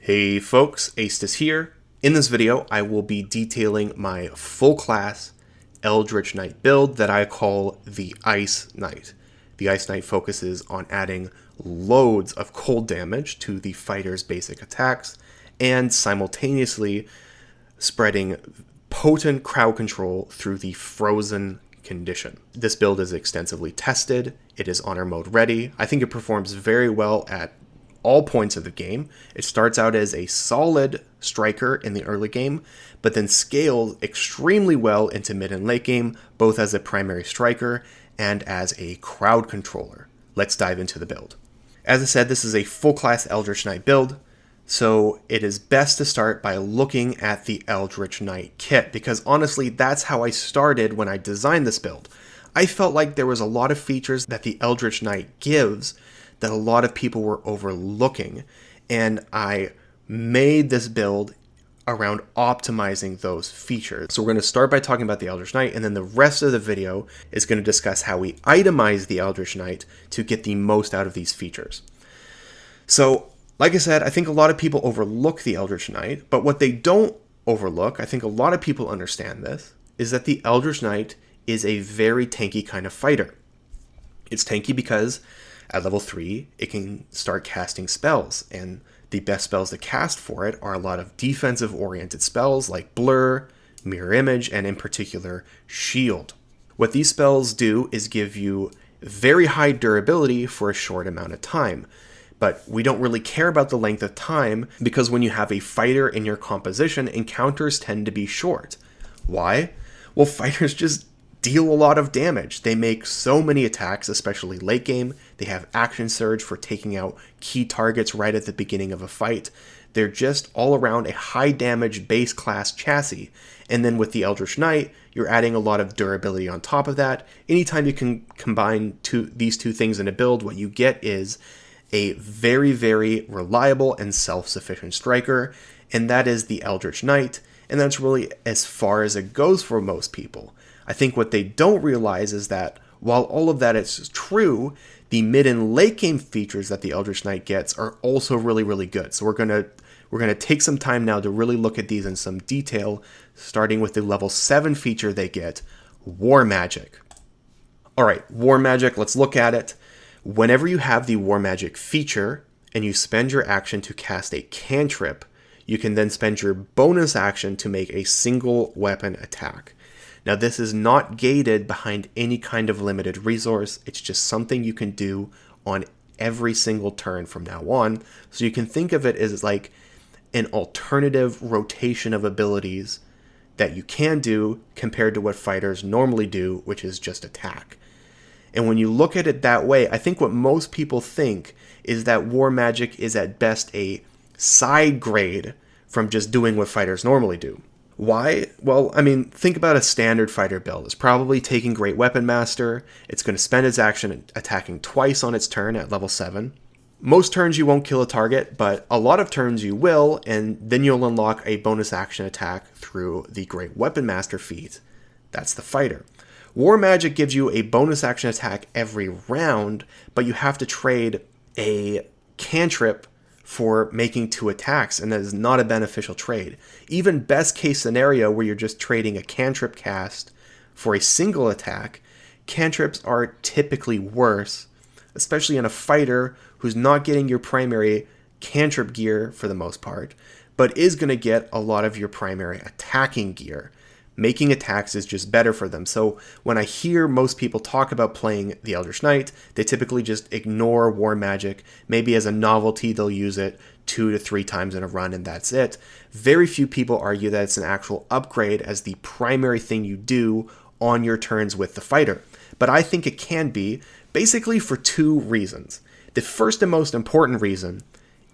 Hey folks, Aestus here. In this video, I will be detailing my full class Eldritch Knight build that I call the Ice Knight. The Ice Knight focuses on adding loads of cold damage to the fighter's basic attacks and simultaneously spreading potent crowd control through the frozen condition. This build is extensively tested. It is honor mode ready. I think it performs very well at all points of the game. It starts out as a solid striker in the early game, but then scales extremely well into mid and late game, both as a primary striker and as a crowd controller. Let's dive into the build. As I said, this is a full class Eldritch Knight build, so it is best to start by looking at the Eldritch Knight kit, because honestly, that's how I started when I designed this build. I felt like there was a lot of features that the Eldritch Knight gives that a lot of people were overlooking, and I made this build around optimizing those features. So we're going to start by talking about the Eldritch Knight, and then the rest of the video is going to discuss how we itemize the Eldritch Knight to get the most out of these features. So, like I said, I think a lot of people overlook the Eldritch Knight, but what they don't overlook, I think a lot of people understand this, is that the Eldritch Knight is a very tanky kind of fighter. It's tanky because at level 3, it can start casting spells, and the best spells to cast for it are a lot of defensive-oriented spells like Blur, Mirror Image, and in particular, Shield. What these spells do is give you very high durability for a short amount of time, but we don't really care about the length of time because when you have a fighter in your composition, encounters tend to be short. Why? Well, fighters just deal a lot of damage. They make so many attacks, especially late game. They have action surge for taking out key targets right at the beginning of a fight. They're just all around a high damage base class chassis. And then with the Eldritch Knight, you're adding a lot of durability on top of that. Anytime you can combine these two things in a build, what you get is a very, very reliable and self-sufficient striker, and that is the Eldritch Knight, and that's really as far as it goes for most people. I think what they don't realize is that while all of that is true, the mid and late game features that the Eldritch Knight gets are also really, really good. So we're gonna take some time now to really look at these in some detail, starting with the level 7 feature they get, War Magic. Alright, War Magic, let's look at it. Whenever you have the War Magic feature, and you spend your action to cast a cantrip, you can then spend your bonus action to make a single weapon attack. Now, this is not gated behind any kind of limited resource. It's just something you can do on every single turn from now on. So you can think of it as like an alternative rotation of abilities that you can do compared to what fighters normally do, which is just attack. And when you look at it that way, I think what most people think is that War Magic is at best a side grade from just doing what fighters normally do. Why? Well, I mean, think about a standard fighter build. It's probably taking Great Weapon Master. It's going to spend its action attacking twice on its turn at level 7. Most turns you won't kill a target, but a lot of turns you will, and then you'll unlock a bonus action attack through the Great Weapon Master feat. That's the fighter. War Magic gives you a bonus action attack every round, but you have to trade a cantrip for making 2 attacks, and that is not a beneficial trade. Even best case scenario where you're just trading a cantrip cast for a single attack, cantrips are typically worse, especially in a fighter who's not getting your primary cantrip gear for the most part, but is going to get a lot of your primary attacking gear. Making attacks is just better for them. So when I hear most people talk about playing the Eldritch Knight, they typically just ignore War Magic. Maybe as a novelty, they'll use it 2 to 3 times in a run, and that's it. Very few people argue that it's an actual upgrade as the primary thing you do on your turns with the fighter. But I think it can be, basically for 2 reasons. The first and most important reason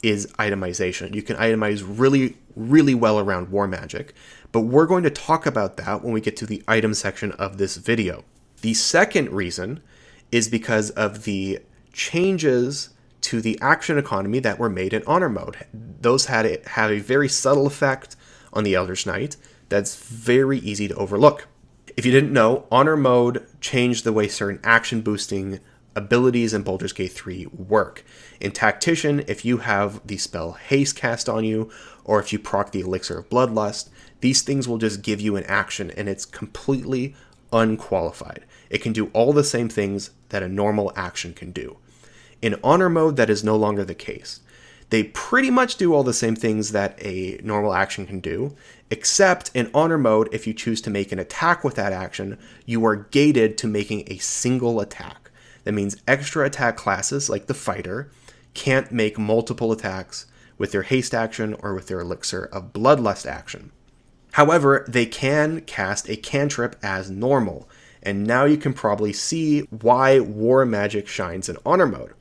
is itemization. You can itemize really, really well around War Magic, but we're going to talk about that when we get to the item section of this video. The second reason is because of the changes to the action economy that were made in Honor Mode. Those have a very subtle effect on the Eldritch Knight that's very easy to overlook. If you didn't know, Honor Mode changed the way certain action boosting abilities in Baldur's Gate 3 work. In Tactician, if you have the spell Haste cast on you, or if you proc the Elixir of Bloodlust, these things will just give you an action, and it's completely unqualified. It can do all the same things that a normal action can do. In Honor mode, that is no longer the case. They pretty much do all the same things that a normal action can do, except in Honor mode, if you choose to make an attack with that action, you are gated to making a single attack. That means extra attack classes, like the Fighter, can't make multiple attacks with their haste action or with their Elixir of Bloodlust action. However, they can cast a cantrip as normal, and now you can probably see why War Magic shines in Honor mode.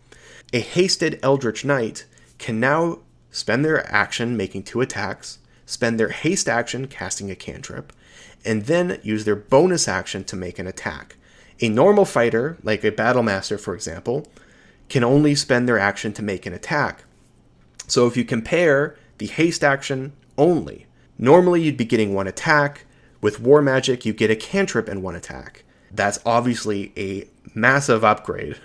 A hasted Eldritch Knight can now spend their action making 2 attacks, spend their haste action casting a cantrip, and then use their bonus action to make an attack. A normal fighter, like a Battlemaster for example, can only spend their action to make an attack. So if you compare the haste action only, normally you'd be getting 1 attack. With War Magic, you get a cantrip and 1 attack. That's obviously a massive upgrade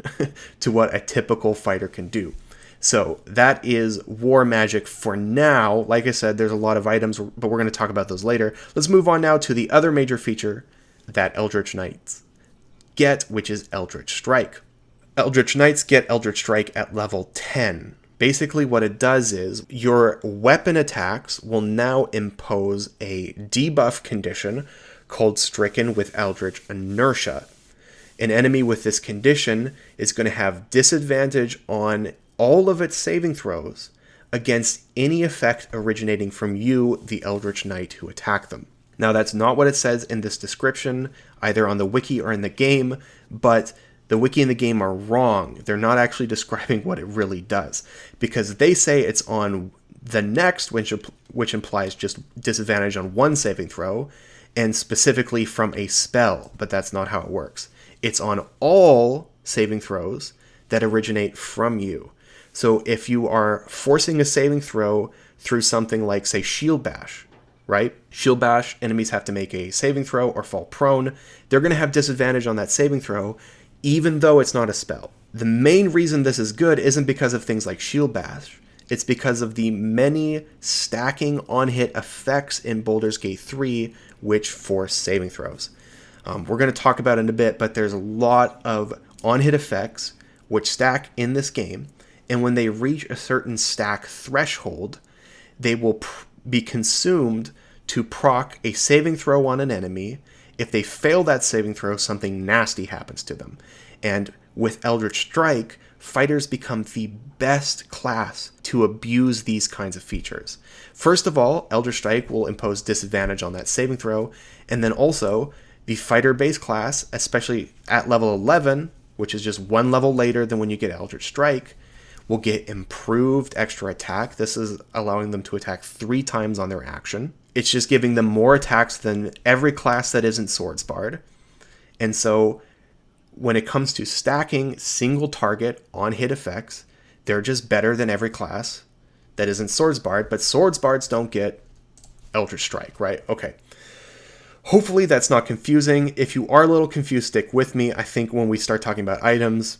to what a typical fighter can do. So that is War Magic for now. Like I said, there's a lot of items, but we're going to talk about those later. Let's move on now to the other major feature that Eldritch Knights get, which is Eldritch Strike. Eldritch Knights get Eldritch Strike at level 10. Basically what it does is your weapon attacks will now impose a debuff condition called Stricken with Eldritch Inertia. An enemy with this condition is going to have disadvantage on all of its saving throws against any effect originating from you, the Eldritch Knight, who attack them. Now, that's not what it says in this description, either on the wiki or in the game, but the wiki and the game are wrong. They're not actually describing what it really does, because they say it's on the next, which implies just disadvantage on 1 saving throw, and specifically from a spell, but that's not how it works. It's on all saving throws that originate from you. So if you are forcing a saving throw through something like, say, Shield Bash, right? Shield Bash, enemies have to make a saving throw or fall prone. They're going to have disadvantage on that saving throw, even though it's not a spell. The main reason this is good isn't because of things like Shield Bash. It's because of the many stacking on-hit effects in Baldur's Gate 3, which force saving throws. We're going to talk about it in a bit, but there's a lot of on-hit effects which stack in this game, and when they reach a certain stack threshold, they will be consumed to proc a saving throw on an enemy. If they fail that saving throw, something nasty happens to them. And with Eldritch Strike, fighters become the best class to abuse these kinds of features. First of all, Eldritch Strike will impose disadvantage on that saving throw, and then also the fighter base class, especially at level 11, which is just 1 level later than when you get Eldritch Strike, will get improved extra attack. This is allowing them to attack 3 times on their action. It's just giving them more attacks than every class that isn't Swordsbard. And so when it comes to stacking single target on hit effects, they're just better than every class that isn't Swordsbard, but Swordsbards don't get Eldritch Strike, right? Okay. Hopefully that's not confusing. If you are a little confused, stick with me. I think when we start talking about items,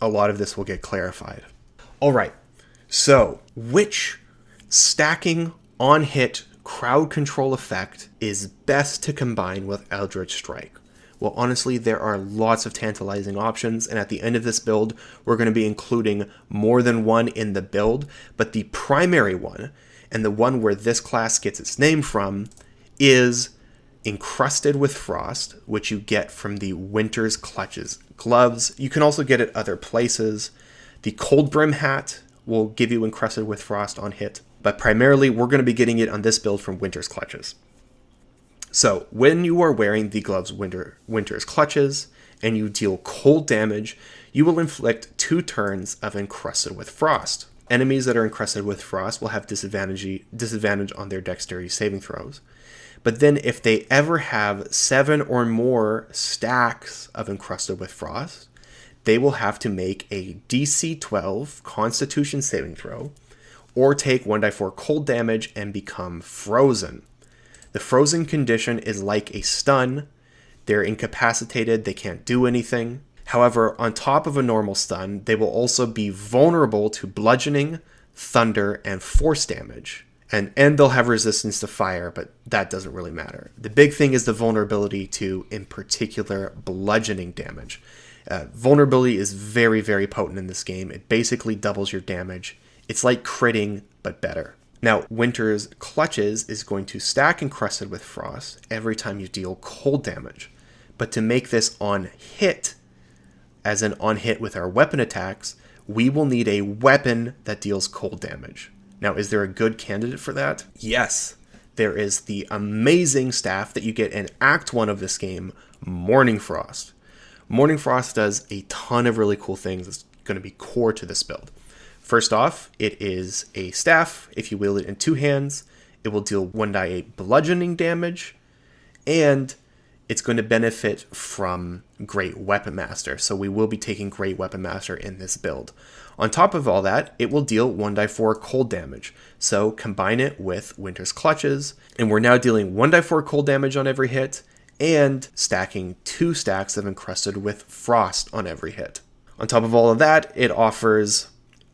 a lot of this will get clarified. All right, so which stacking on-hit crowd control effect is best to combine with Eldritch Strike? Well, honestly, there are lots of tantalizing options, and at the end of this build, we're going to be including more than one in the build, but the primary one, and the one where this class gets its name from, is Encrusted with Frost, which you get from the Winter's Clutches gloves. You can also get it other places. The Cold Brim hat will give you Encrusted with Frost on hit, but primarily we're going to be getting it on this build from Winter's Clutches. So when you are wearing the gloves Winter's Clutches and you deal cold damage, you will inflict 2 turns of Encrusted with Frost. Enemies that are Encrusted with Frost will have disadvantage on their dexterity saving throws. But then if they ever have 7 or more stacks of Encrusted with Frost, they will have to make a DC 12 Constitution saving throw, or take 1d4 cold damage and become frozen. The frozen condition is like a stun. They're incapacitated, they can't do anything. However, on top of a normal stun, they will also be vulnerable to bludgeoning, thunder, and force damage. And they'll have resistance to fire, but that doesn't really matter. The big thing is the vulnerability to, in particular, bludgeoning damage. Vulnerability is very, very potent in this game. It basically doubles your damage. It's like critting, but better. Now, Winter's Clutches is going to stack Encrusted with Frost every time you deal cold damage. But to make this on hit, as in on hit with our weapon attacks, we will need a weapon that deals cold damage. Now, is there a good candidate for that? Yes. There is the amazing staff that you get in Act 1 of this game, Mourning Frost. Mourning Frost does a ton of really cool things that's going to be core to this build. First off, it is a staff. If you wield it in 2 hands, it will deal 1d8 bludgeoning damage, and it's going to benefit from Great Weapon Master. So we will be taking Great Weapon Master in this build. On top of all that, it will deal 1d4 cold damage. So combine it with Winter's Clutches, and we're now dealing 1d4 cold damage on every hit, and stacking 2 stacks of Encrusted with Frost on every hit. On top of all of that, it offers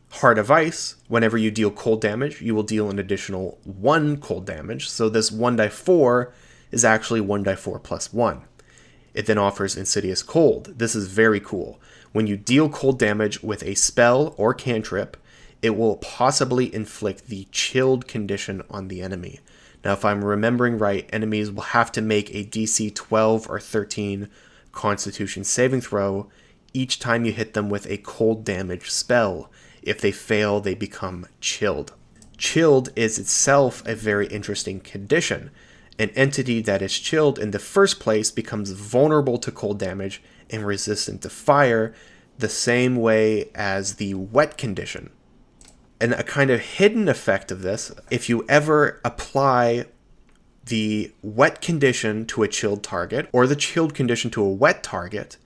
Heart of Ice. Whenever you deal cold damage, you will deal an additional 1 cold damage. So this 1d4 is actually 1d4 plus 1. It then offers Insidious Cold. This is very cool. When you deal cold damage with a spell or cantrip, it will possibly inflict the chilled condition on the enemy. Now, if I'm remembering right, enemies will have to make a DC 12 or 13 Constitution saving throw each time you hit them with a cold damage spell. If they fail, they become chilled. Chilled is itself a very interesting condition. An entity that is chilled in the first place becomes vulnerable to cold damage and resistant to fire, the same way as the wet condition. And a kind of hidden effect of this, if you ever apply the wet condition to a chilled target, or the chilled condition to a wet target,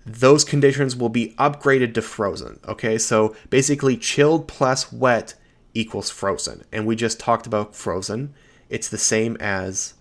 those conditions will be upgraded to frozen. Okay, so basically chilled plus wet equals frozen. And we just talked about frozen. It's the same as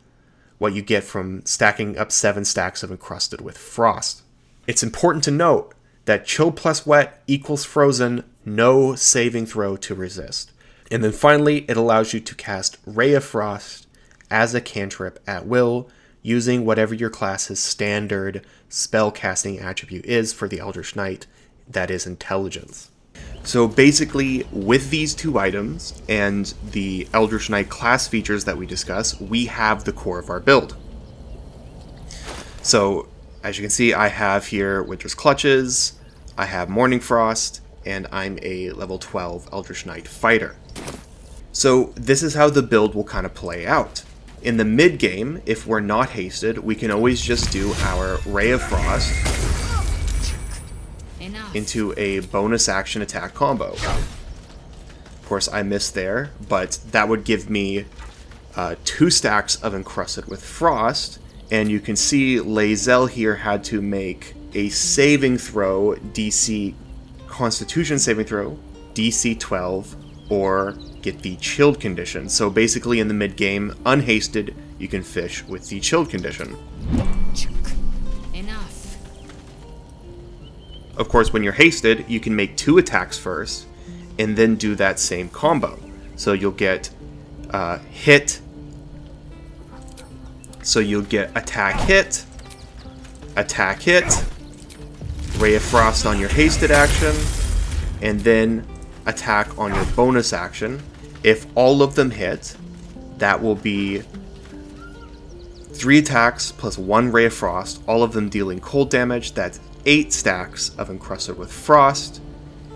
what you get from stacking up 7 stacks of Encrusted with Frost. It's important to note that chill plus wet equals frozen, no saving throw to resist. And then finally, it allows you to cast Ray of Frost as a cantrip at will, using whatever your class's standard spell casting attribute is for the Eldritch Knight, that is Intelligence. So basically, with these 2 items and the Eldritch Knight class features that we discuss, we have the core of our build. So, as you can see, I have here Winter's Clutches, I have Mourning Frost, and I'm a level 12 Eldritch Knight fighter. So this is how the build will kind of play out. In the mid-game, if we're not hasted, we can always just do our Ray of Frost into a bonus action attack combo. Of course, I missed there, but that would give me 2 stacks of Encrusted with Frost, and you can see Lae'zel here had to make a saving throw, DC Constitution saving throw, DC 12, or get the chilled condition. So basically in the mid-game, unhasted, you can fish with the chilled condition. Enough. Of course, when you're hasted, you can make 2 attacks first, and then do that same combo. So you'll get hit. So you'll get attack hit, Ray of Frost on your hasted action, and then attack on your bonus action. If all of them hit, that will be 3 attacks plus 1 Ray of Frost, all of them dealing cold damage. That's 8 stacks of Encrusted with Frost.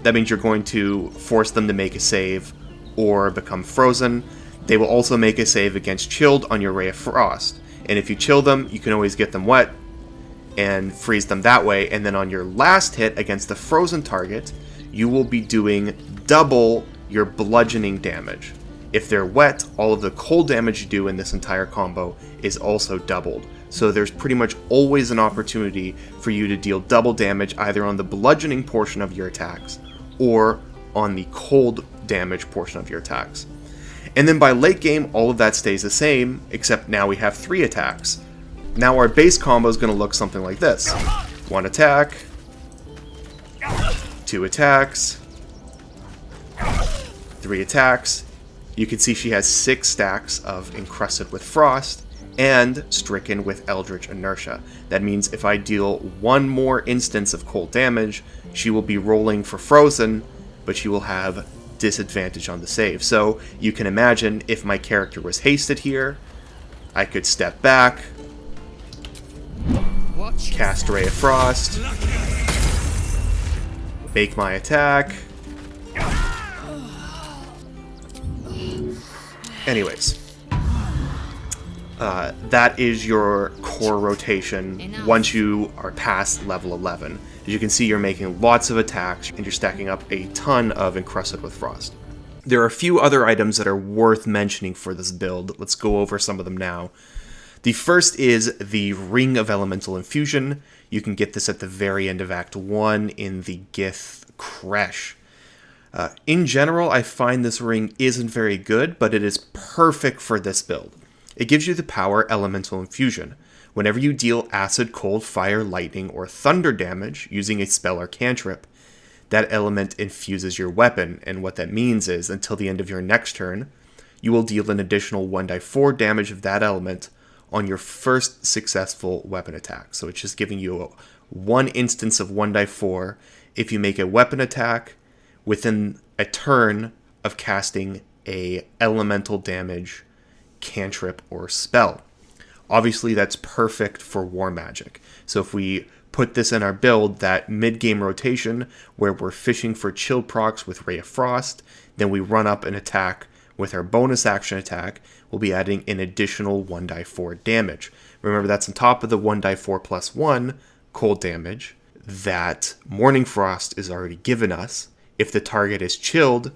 That means you're going to force them to make a save or become frozen. They will also make a save against chilled on your Ray of Frost. And if you chill them, you can always get them wet and freeze them that way. And then on your last hit against the frozen target, you will be doing double your bludgeoning damage. If they're wet, all of the cold damage you do in this entire combo is also doubled. So there's pretty much always an opportunity for you to deal double damage either on the bludgeoning portion of your attacks or on the cold damage portion of your attacks. And then by late game, all of that stays the same, except now we have 3 attacks. Now our base combo is going to look something like this. 1 attack, 2 attacks, 3 attacks. You can see she has 6 stacks of Encrusted with Frost and Stricken with Eldritch Inertia. That means if I deal 1 more instance of cold damage, she will be rolling for Frozen, but she will have disadvantage on the save. So you can imagine if my character was hasted here, I could step back, cast Ray of Frost, make my attack. Anyways, that is your core rotation once you are past level 11. As you can see, you're making lots of attacks and you're stacking up a ton of Encrusted with Frost. There are a few other items that are worth mentioning for this build. Let's go over some of them now. The first is the Ring of Elemental Infusion. You can get this at the very end of Act 1 in the Gith Kresh. In general, I find this ring isn't very good, but it is perfect for this build. It gives you the power Elemental Infusion. Whenever you deal acid, cold, fire, lightning, or thunder damage using a spell or cantrip, that element infuses your weapon, and what that means is, until the end of your next turn, you will deal an additional 1d4 damage of that element on your first successful weapon attack. So it's just giving you 1 instance of 1d4 if you make a weapon attack within a turn of casting a elemental damage cantrip or spell. Obviously that's perfect for war magic. So if we put this in our build, that mid-game rotation where we're fishing for chill procs with Ray of Frost, then we run up an attack with our bonus action attack, we'll be adding an additional 1d4 damage. Remember, that's on top of the 1d4 plus 1 cold damage that Mourning Frost is already given us. If the target is chilled,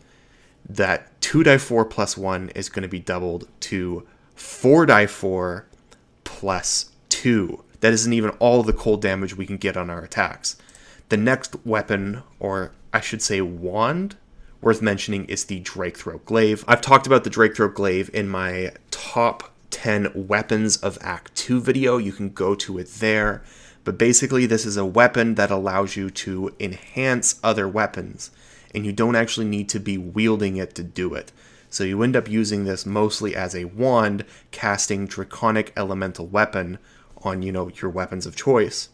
that 2d4 plus 1 is going to be doubled to 4d4 plus 2. That isn't even all the cold damage we can get on our attacks. The next weapon, or I should say wand, worth mentioning is the Drakethroat Glaive. I've talked about the Drakethroat Glaive in my top 10 weapons of Act 2 video. You can go to it there. But basically, this is a weapon that allows you to enhance other weapons, and you don't actually need to be wielding it to do it. So you end up using this mostly as a wand, casting Draconic Elemental Weapon on, your weapons of choice.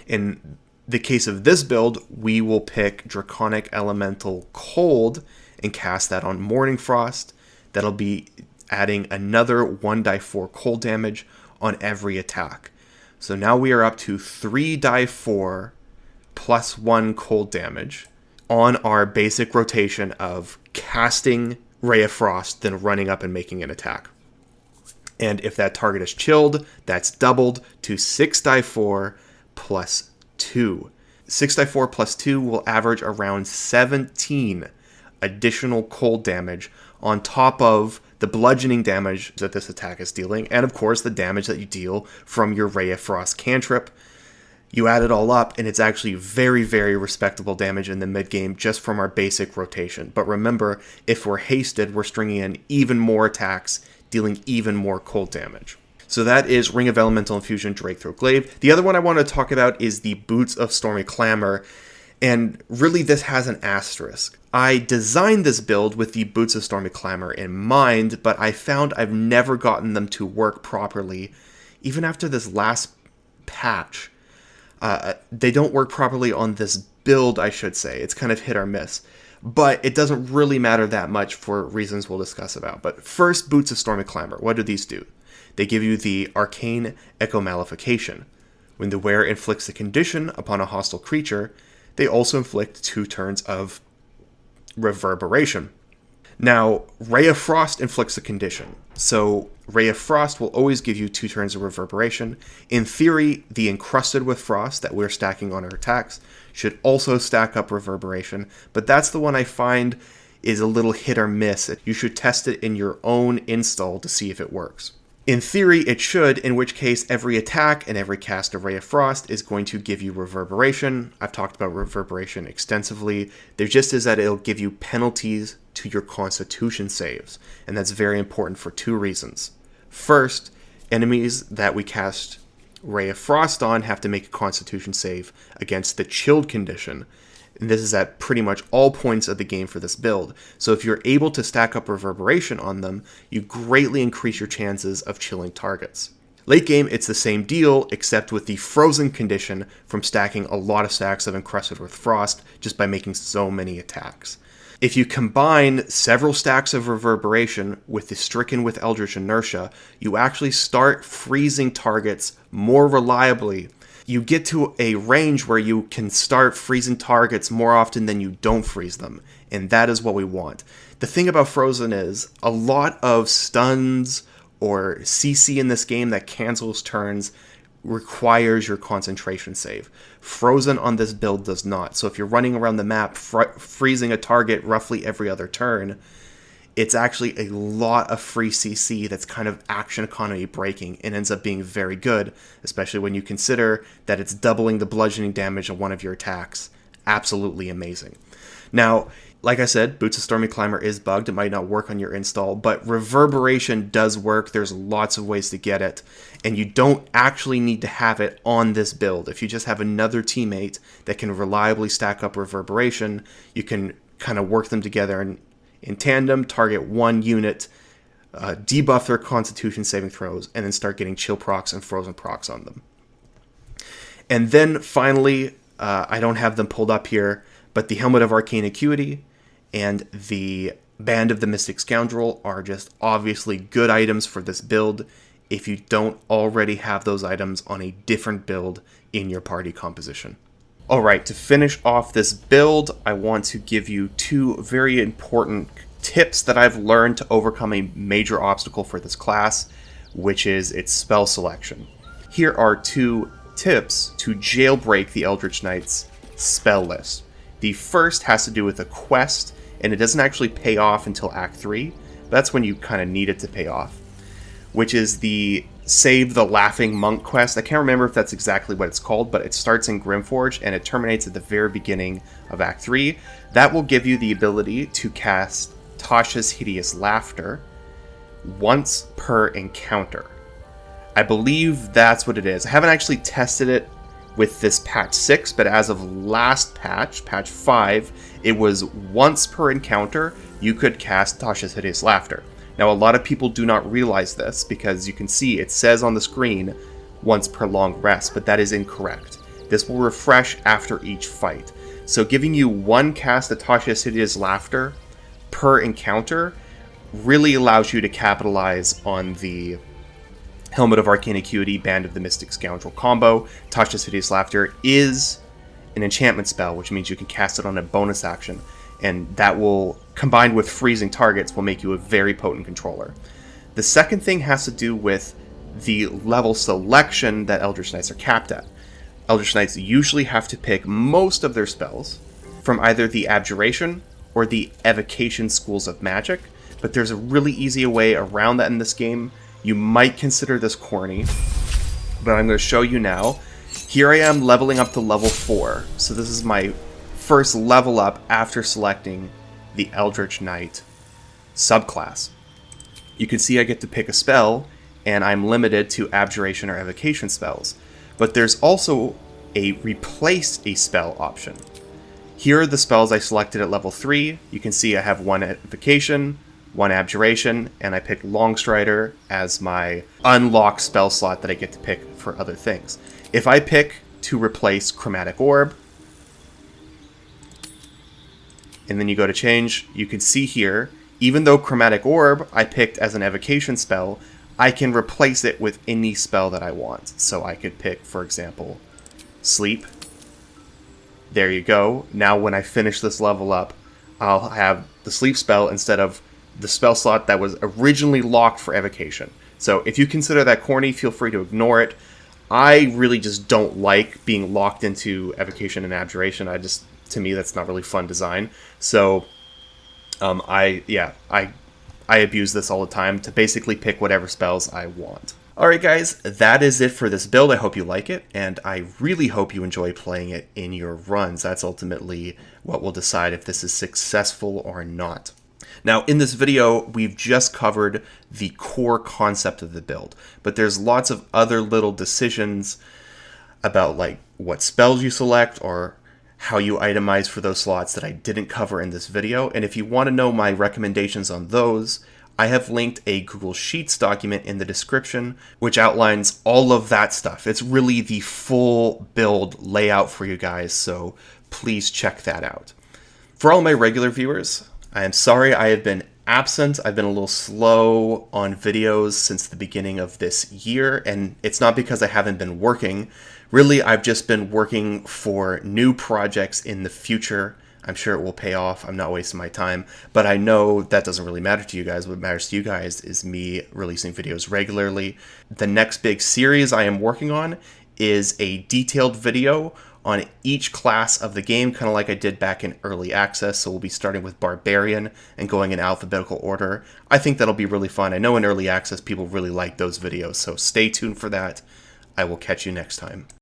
In the case of this build, we will pick Draconic Elemental Cold and cast that on Mourning Frost. That'll be adding another 1d4 cold damage on every attack. So now we are up to 3d4 plus 1 cold damage on our basic rotation of casting Ray of Frost, then running up and making an attack. And if that target is chilled, that's doubled to 6d4 plus 2. 6d4 plus 2 will average around 17 additional cold damage on top of the bludgeoning damage that this attack is dealing, and of course the damage that you deal from your Ray of Frost cantrip. You add it all up, and it's actually very, very respectable damage in the mid-game just from our basic rotation. But remember, if we're hasted, we're stringing in even more attacks, dealing even more cold damage. So that is Ring of Elemental Infusion, Drakethroat Glaive. The other one I want to talk about is the Boots of Stormy Clamor, and really this has an asterisk. I designed this build with the Boots of Stormy Clamor in mind, but I found I've never gotten them to work properly, even after this last patch. They don't work properly on this build, I should say. It's kind of hit or miss. But it doesn't really matter that much for reasons we'll discuss about. But first, Boots of Stormy Clamor. What do these do? They give you the Arcane Echo Malefication. When the wearer inflicts a condition upon a hostile creature, they also inflict 2 turns of Reverberation. Now, Ray of Frost inflicts a condition. So Ray of Frost will always give you 2 turns of Reverberation. In theory, the Encrusted with Frost that we're stacking on our attacks should also stack up Reverberation, but that's the one I find is a little hit or miss. You should test it in your own install to see if it works. In theory, it should, in which case every attack and every cast of Ray of Frost is going to give you Reverberation. I've talked about Reverberation extensively. There just is that it'll give you penalties to your Constitution saves, and that's very important for 2 reasons. First, enemies that we cast Ray of Frost on have to make a Constitution save against the chilled condition. And this is at pretty much all points of the game for this build. So if you're able to stack up Reverberation on them, you greatly increase your chances of chilling targets. Late game, it's the same deal, except with the frozen condition from stacking a lot of stacks of Encrusted with Frost just by making so many attacks. If you combine several stacks of Reverberation with the Stricken with Eldritch Inertia, you actually start freezing targets more reliably. You get to a range where you can start freezing targets more often than you don't freeze them, and that is what we want. The thing about Frozen is, a lot of stuns or CC in this game that cancels turns requires your concentration save. Frozen on this build does not. So if you're running around the map freezing a target roughly every other turn, it's actually a lot of free CC that's kind of action economy breaking and ends up being very good, especially when you consider that it's doubling the bludgeoning damage of one of your attacks. Absolutely amazing. Now, like I said, Boots of Stormy Climber is bugged. It might not work on your install, but Reverberation does work. There's lots of ways to get it, and you don't actually need to have it on this build. If you just have another teammate that can reliably stack up Reverberation, you can kind of work them together and in tandem, target one unit, debuff their Constitution saving throws, and then start getting chill procs and frozen procs on them. And then finally, I don't have them pulled up here, but the Helmet of Arcane Acuity and the Band of the Mystic Scoundrel are just obviously good items for this build if you don't already have those items on a different build in your party composition. Alright, to finish off this build, I want to give you two very important tips that I've learned to overcome a major obstacle for this class, which is its spell selection. Here are two tips to jailbreak the Eldritch Knight's spell list. The first has to do with a quest, and it doesn't actually pay off until Act 3. That's when you kind of need it to pay off, which is the Save the Laughing Monk quest. I can't remember if that's exactly what it's called, but it starts in Grimforge and it terminates at the very beginning of Act 3. That will give you the ability to cast Tasha's Hideous Laughter once per encounter. I believe that's what it is. I haven't actually tested it with this patch 6, but as of last patch, patch 5, it was once per encounter you could cast Tasha's Hideous Laughter. Now, a lot of people do not realize this because you can see it says on the screen once per long rest, but that is incorrect. This will refresh after each fight. So giving you one cast of Tasha's Hideous Laughter per encounter really allows you to capitalize on the Helmet of Arcane Acuity, Band of the Mystic Scoundrel combo. Tasha's Hideous Laughter is an enchantment spell, which means you can cast it on a bonus action, and that will, combined with freezing targets, will make you a very potent controller. The second thing has to do with the level selection that Eldritch Knights are capped at. Eldritch Knights usually have to pick most of their spells from either the Abjuration or the Evocation schools of magic, but there's a really easy way around that in this game. You might consider this corny, but I'm going to show you now. Here I am leveling up to level 4, so this is my first level up after selecting the Eldritch Knight subclass. You can see I get to pick a spell, and I'm limited to Abjuration or Evocation spells. But there's also a Replace a Spell option. Here are the spells I selected at level 3. You can see I have one Evocation, one Abjuration, and I picked Longstrider as my unlocked spell slot that I get to pick for other things. If I pick to replace Chromatic Orb, and then you go to change, you can see here, even though Chromatic Orb I picked as an Evocation spell, I can replace it with any spell that I want. So I could pick, for example, Sleep. There you go. Now when I finish this level up, I'll have the Sleep spell instead of the spell slot that was originally locked for Evocation. So if you consider that corny, feel free to ignore it. I really just don't like being locked into Evocation and Abjuration. To me, that's not really fun design. So, I abuse this all the time to basically pick whatever spells I want. Alright guys, that is it for this build. I hope you like it, and I really hope you enjoy playing it in your runs. That's ultimately what will decide if this is successful or not. Now, in this video, we've just covered the core concept of the build, but there's lots of other little decisions about like what spells you select or how you itemize for those slots that I didn't cover in this video. And if you want to know my recommendations on those, I have linked a Google Sheets document in the description, which outlines all of that stuff. It's really the full build layout for you guys, so please check that out. For all my regular viewers, I am sorry I have been absent. I've been a little slow on videos since the beginning of this year, and it's not because I haven't been working. Really, I've just been working for new projects in the future. I'm sure it will pay off. I'm not wasting my time, but I know that doesn't really matter to you guys. What matters to you guys is me releasing videos regularly. The next big series I am working on is a detailed video on each class of the game, kind of like I did back in early access. So we'll be starting with Barbarian and going in alphabetical order. I think that'll be really fun. I know in early access people really like those videos, so stay tuned for that. I will catch you next time.